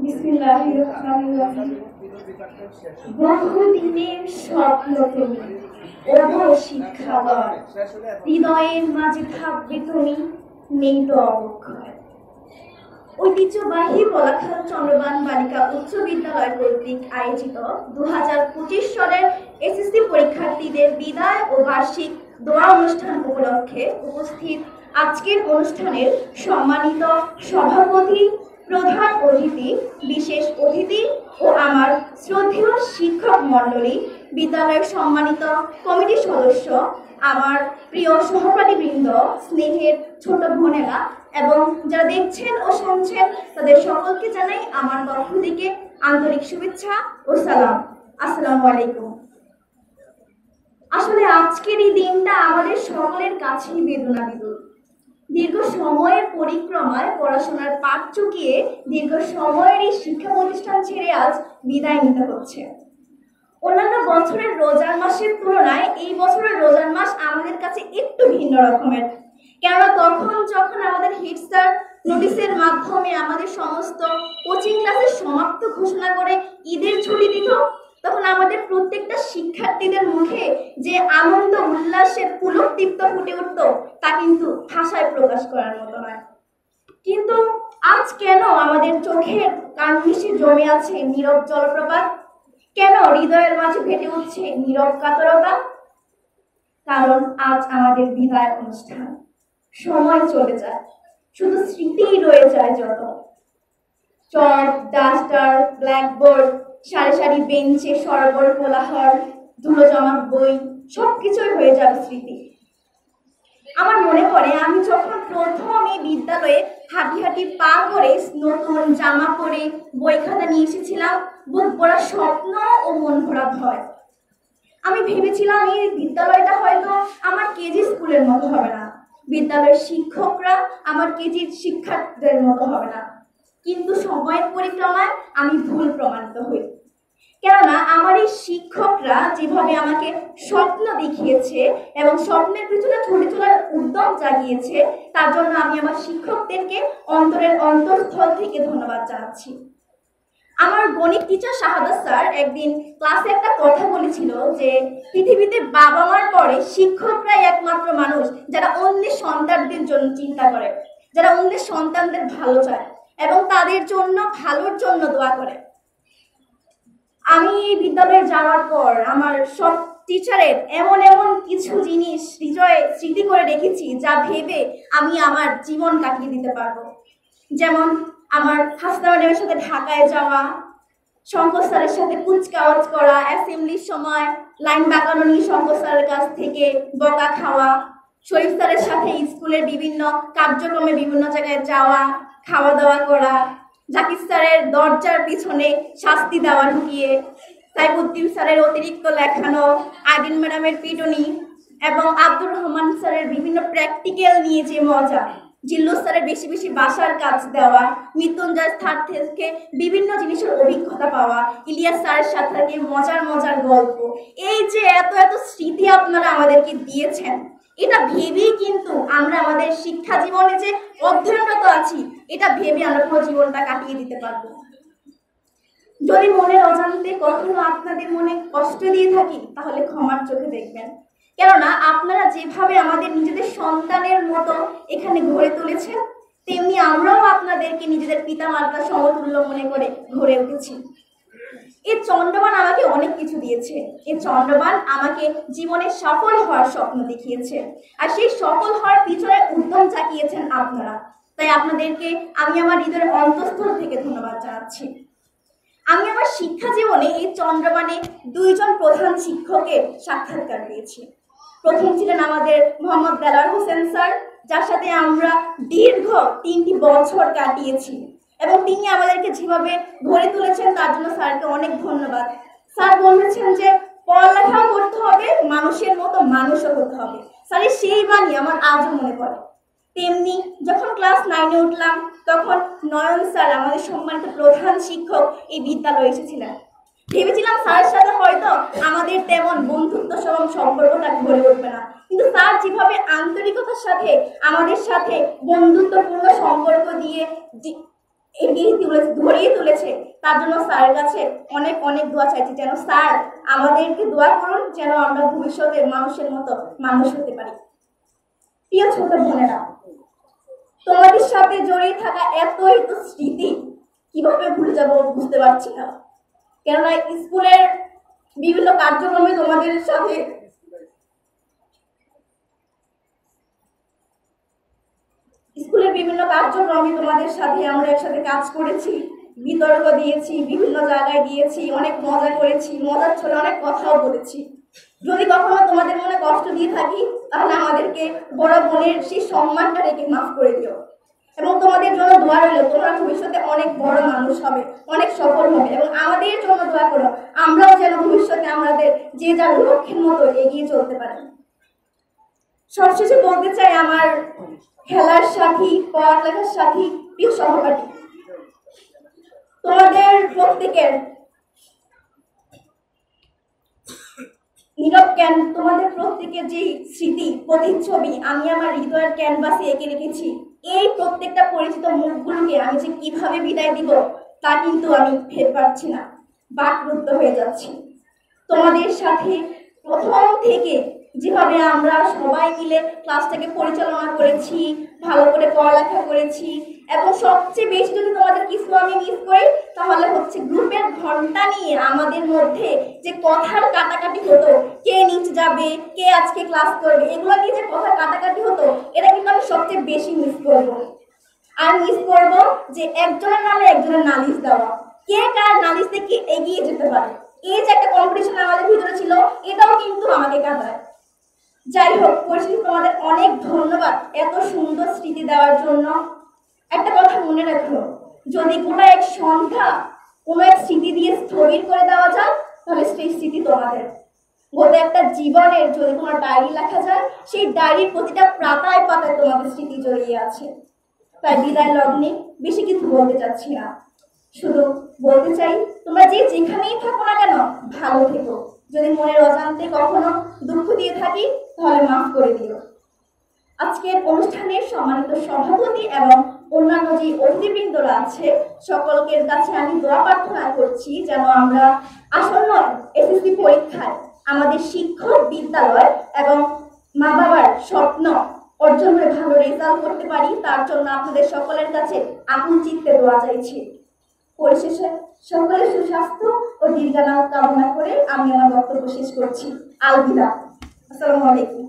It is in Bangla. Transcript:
বিসমিল্লাহিররহমানিররহিম। বহুদিনের স্বপ্ন তুমি, ওগো শিক্ষাগণ, হৃদয়ের মাঝে থাকবে তুমি, নেই তো অবক্ষয়। ঐতিহ্যবাহী পলাখাল চন্দ্রবান বালিকা উচ্চ বিদ্যালয় কর্তৃক আয়োজিত 2025 সালের এসএসসি পরীক্ষার্থীদের বিদায় ও বার্ষিক দোয়া অনুষ্ঠান উপলক্ষে উপস্থিত আজকের অনুষ্ঠানের সম্মানিত সভাপতি, প্রধান অতিথি, বিশেষ অতিথি ও আমার শ্রদ্ধেয় শিক্ষক মণ্ডলী, বিদ্যালয়ের সম্মানিত কমিটি সদস্য, আমার প্রিয় সহপাঠীবৃন্দ, স্নেহের ছোট বোনেরা এবং যারা দেখছেন ও শুনছেন তাদের সকলকে জানাই আমার পক্ষ থেকে আন্তরিক শুভেচ্ছা ও সালাম। আসসালামু আলাইকুম। আসলে আজকের এই দিনটা আমাদের সকলের কাছেই বেদনাবিদুর। দীর্ঘ সময়ের পরিক্রমায় পড়াশোনার পাঠ চুকিয়ে দীর্ঘ সময়ের এই শিক্ষা প্রতিষ্ঠান ছেড়ে আজ বিদায় নিতে হচ্ছে। অন্যান্য বছরের রোজার মাসের তুলনায় এই বছরের রোজার মাস আমাদের কাছে একটু ভিন্ন রকমের। কেননা তখন যখন আমাদের হেড স্যার নোটিশের মাধ্যমে আমাদের সমস্ত কোচিং ক্লাসের সমাপ্ত ঘোষণা করে ঈদের ছুটি দিত, তখন আমাদের প্রত্যেকটা শিক্ষার্থীদের মুখে যে আনন্দ উল্লাসের পুলকদীপ্ত ফুটে উঠত তা কিন্তু ভাষায় প্রকাশ করার মতো নয়। কিন্তু আজ কেন আমাদের চোখের কার্নিশে জমে আছে নীরব জলপ্রপাত? কেন হৃদয়ের মাঝে ফেটে উঠছে নীরব কাতরতা? কারণ আজ আমাদের বিদায় অনুষ্ঠান। সময় চলে যায়, শুধু স্মৃতিই রয়ে যায় যত। চক, ডাস্টার, ব্ল্যাকবোর্ড, সারি সারি বেঞ্চে সরবর কোলাহল, ধুলো জমা বই, সবকিছুই হয়ে যাবে স্মৃতি। আমার মনে পড়ে আমি যখন প্রথম এই বিদ্যালয়ে হাঁটি হাঁটি পা করে নতুন জামা পরে বই খাতা নিয়ে এসেছিলাম, বুক ভরা স্বপ্ন ও মন ভরা ভয়। আমি ভেবেছিলাম এই বিদ্যালয়টা হয়তো আমার কেজি স্কুলের মতো হবে না, বিদ্যালয়ের শিক্ষকরা আমার কেজির শিক্ষার্থীদের মতো হবে না। কিন্তু সময়ের পরিক্রমায় আমি ভুল প্রমাণিত হই। কেননা আমার এই শিক্ষকরা যেভাবে আমাকে স্বপ্ন দেখিয়েছে এবং স্বপ্নের পিছনে ছুটে চলার উদ্যম জাগিয়েছে, তার জন্য আমি আমার শিক্ষকদেরকে অন্তরের অন্তঃস্থল থেকে ধন্যবাদ জানাচ্ছি। আমার গণিত টিচার শাহাদাত স্যার একদিন ক্লাসে একটা কথা বলেছিল যে পৃথিবীতে বাবা মার পরে শিক্ষকরাই একমাত্র মানুষ যারা অন্যের সন্তানদের জন্য চিন্তা করে, যারা অন্যের সন্তানদের ভালো চায় এবং তাদের জন্য ভালোর জন্য দোয়া করে। আমি বিদ্যালয়ে যাওয়ার পর আমার সব টিচারের এমন এমন কিছু জিনিস হৃদয়ে স্মৃতি করে রেখেছি যা ভেবে আমি আমার জীবন কাটিয়ে দিতে পারবো। যেমন আমার হাসনা ম্যাডামের সাথে ঢাকায় যাওয়া, শঙ্কর স্যারের সাথে কুচকাওয়াজ করা, অ্যাসেম্বলির সময় লাইন বাঁকানো নিয়ে শঙ্কর স্যারের কাছ থেকে বকা খাওয়া, শরীফ স্যারের সাথে স্কুলের বিভিন্ন কার্যক্রমে বিভিন্ন জায়গায় যাওয়া, খাওয়া দাওয়া করা, জাকির স্যারের দরজার পিছনে শাস্তি দেওয়া ঢুকিয়ে, সাইফুদ্দিন স্যারের অতিরিক্ত লেখানো, আইডিন ম্যাডামের পিটুনি এবং আব্দুর রহমান স্যারের বিভিন্ন প্র্যাকটিক্যাল নিয়ে যে মজা, জিল্লু স্যারের বেশি বেশি বাসার কাজ দেওয়া, মৃত্যুঞ্জয় স্যার থেকে বিভিন্ন জিনিসের অভিজ্ঞতা পাওয়া, ইলিয়াস স্যারের সাথে থেকে মজার মজার গল্প, এই যে এত এত স্মৃতি আপনারা আমাদেরকে দিয়েছেন, এটা ভেবেই কিন্তু আমরা আমাদের শিক্ষা জীবনে যে অধ্যয়নরত আছি এটা ভেবে আমরা পুরো জীবনটা কাটিয়ে দিতে পারবো। যদি মনের অজান্তে কখনো আপনাদের মনে কষ্ট দিয়ে থাকি তাহলে ক্ষমার চোখে দেখবেন। কেননা আপনারা যেভাবে আমাদের নিজেদের সন্তানের মতো এখানে গড়ে তুলেছেন, তেমনি আমরাও আপনাদেরকে নিজেদের পিতা মাতার সমতুল্য মনে করে গড়ে উঠেছি। এই চন্দ্রবান আমাকে অনেক কিছু দিয়েছে। এই চন্দ্রবান আমাকে জীবনে সফল হওয়ার স্বপ্ন দেখিয়েছে, আর সেই সফল হওয়ার পিছনে উদ্যম জাগিয়েছেন আপনারা। তাই আপনাদেরকে আমি আমার হৃদয়ের অন্তঃস্থল থেকে ধন্যবাদ জানাচ্ছি। আমি আমার শিক্ষা জীবনে এই চন্দ্রবানে দুইজন প্রধান শিক্ষকের সাক্ষাৎকার পেয়েছি। প্রথম ছিলেন আমাদের মোহাম্মদ দেলাওয়ার হোসেন স্যার, যার সাথে আমরা দীর্ঘ 3টি বছর কাটিয়েছি এবং তিনি আমাদেরকে যেভাবে গড়ে তুলেছেন তার জন্য স্যারকে অনেক ধন্যবাদ। স্যার বলেছেন যে পড়ালেখাও করতে হবে, মানুষের মতো মানুষও হতে হবে। স্যারের সেই বাণী আমার আজও মনে পড়ে। তেমনি যখন ক্লাস 9-এ উঠলাম তখন নয়ন স্যার আমাদের সম্মানিত প্রধান শিক্ষক এই বিদ্যালয়ে এসেছিলেন। ভেবেছিলাম স্যারের সাথে হয়তো আমাদের তেমন বন্ধুত্ব সহ সম্পর্কটা গড়ে উঠবে না, কিন্তু স্যার যেভাবে আন্তরিকতার সাথে আমাদের সাথে বন্ধুত্বপূর্ণ সম্পর্ক দিয়ে ধরিয়ে তুলেছে, তার জন্য স্যারের কাছে অনেক অনেক দোয়া চাইছি, যেন স্যার আমাদেরকে দোয়া করুন যেন আমরা ভবিষ্যতে মানুষের মতো মানুষ হতে পারি। প্রিয় ছোট বোনেরা, তোমাদের সাথে জড়িয়ে থাকা এত স্মৃতি কিভাবে ভুলে যাবো বুঝতে পারছি না। কেননা স্কুলের বিভিন্ন কার্যক্রমে তোমাদের সাথে আমরা একসাথে কাজ করেছি, বিতর্ক দিয়েছি, বিভিন্ন জায়গায় গিয়েছি, অনেক মজা করেছি, মজার ছলে অনেক কথাও বলেছি। যদি কখনো তোমাদের মনে কষ্ট দিয়ে থাকি তাহলে আমাদেরকে বড় বোনের সেই সম্মানটা রেখে মাফ করে দিও। এবং তোমাদের জন্য দোয়া রইল, তোমরা ভবিষ্যতে অনেক বড় মানুষ হবে, অনেক সফল হবে। এবং আমাদের জন্য দোয়া করো, আমরাও যেন ভবিষ্যতে আমাদের যে যার লক্ষ্যের মতো এগিয়ে চলতে পারি। সবশেষে বলতে চাই, আমার খেলার সাথী, পড়ালেখার সাথী, প্রিয় সহপাঠী, তোমাদের প্রত্যেকের তোমাদের প্রত্যেকের যে স্মৃতি প্রতিচ্ছবি আমি আমার হৃদয়ের ক্যানভাসে এঁকে রেখেছি, এই প্রত্যেকটা পরিচিত মুখগুলোকে আমি যে কিভাবে বিদায় দিব তা কিন্তু আমি ভেবে পারছি না, বাকরুদ্ধ হয়ে যাচ্ছি। তোমাদের সাথে প্রথম থেকে যেভাবে আমরা সবাই মিলে ক্লাসটাকে পরিচালনা করেছি, ভালো করে পড়ালেখা করেছি, এবং সবচেয়ে বেশি যদি তোমাদের কিছু আমি মিস করি তাহলে হচ্ছে গ্রুপের ঘন্টা নিয়ে আমাদের মধ্যে যে কথার কাটাকাটি হতো, কে নিচে যাবে, কে আজকে ক্লাস করবে, এগুলো নিয়ে যে কথা কাটাকাটি হতো, এটা কিন্তু আমি সবচেয়ে বেশি মিস করবো। আর মিস করবো যে একজনের নামে একজনের নালিশ দেওয়া, কে কার নালিশ থেকে এগিয়ে যেতে পারে, এই যে একটা কম্পিটিশন আমাদের ভিতরে ছিল, এটাও কিন্তু আমাকে কাঁদায়। যাই হোক, পরিচিত তোমাদের অনেক ধন্যবাদ এত সুন্দর স্মৃতি দেওয়ার জন্য। একটা কথা মনে রাখো, যদি গোটা এক সন্ধ্যা কোনো এক স্মৃতি দিয়ে স্থবির করে দেওয়া যায় তাহলে সেই স্মৃতি তোমাদের। গোটা একটা জীবনের যদি কোনো ডায়েরি লেখা যায়, সেই ডায়েরির প্রতিটা পাতায় পাতায় তোমাদের স্মৃতি জড়িয়ে আছে। তাই বিদায় লগ্নে বেশি কিছু বলতে চাচ্ছি না, শুধু বলতে চাই তোমরা যে যেখানেই থাকো না কেন ভালো থেকো। যদি মনের অজান্তে কখনো দুঃখ দিয়ে থাকি তাহলে মাফ করে দিও। আজকের অনুষ্ঠানের সম্মানিত সভাপতি এবং অন্যান্য যে অতিথিবৃন্দরা আছে সকলকে কাছে আমি দোয়া প্রার্থনা করছি যেন আমরা আসন্ন এসএসসি পরীক্ষায় আমাদের শিক্ষক, বিদ্যালয় এবং মা বাবার স্বপ্ন অর্জন করে ভালো রেজাল্ট করতে পারি। তার জন্য আপনাদের সকলের কাছে আকুল চিত্তে দোয়া চাইছি। পরিশেষে সকলের সুস্বাস্থ্য ও দীর্ঘায়ু কামনা করে আমি আমার বক্তব্য শেষ করছি। আলবিদা। আসসালামু আলাইকুম।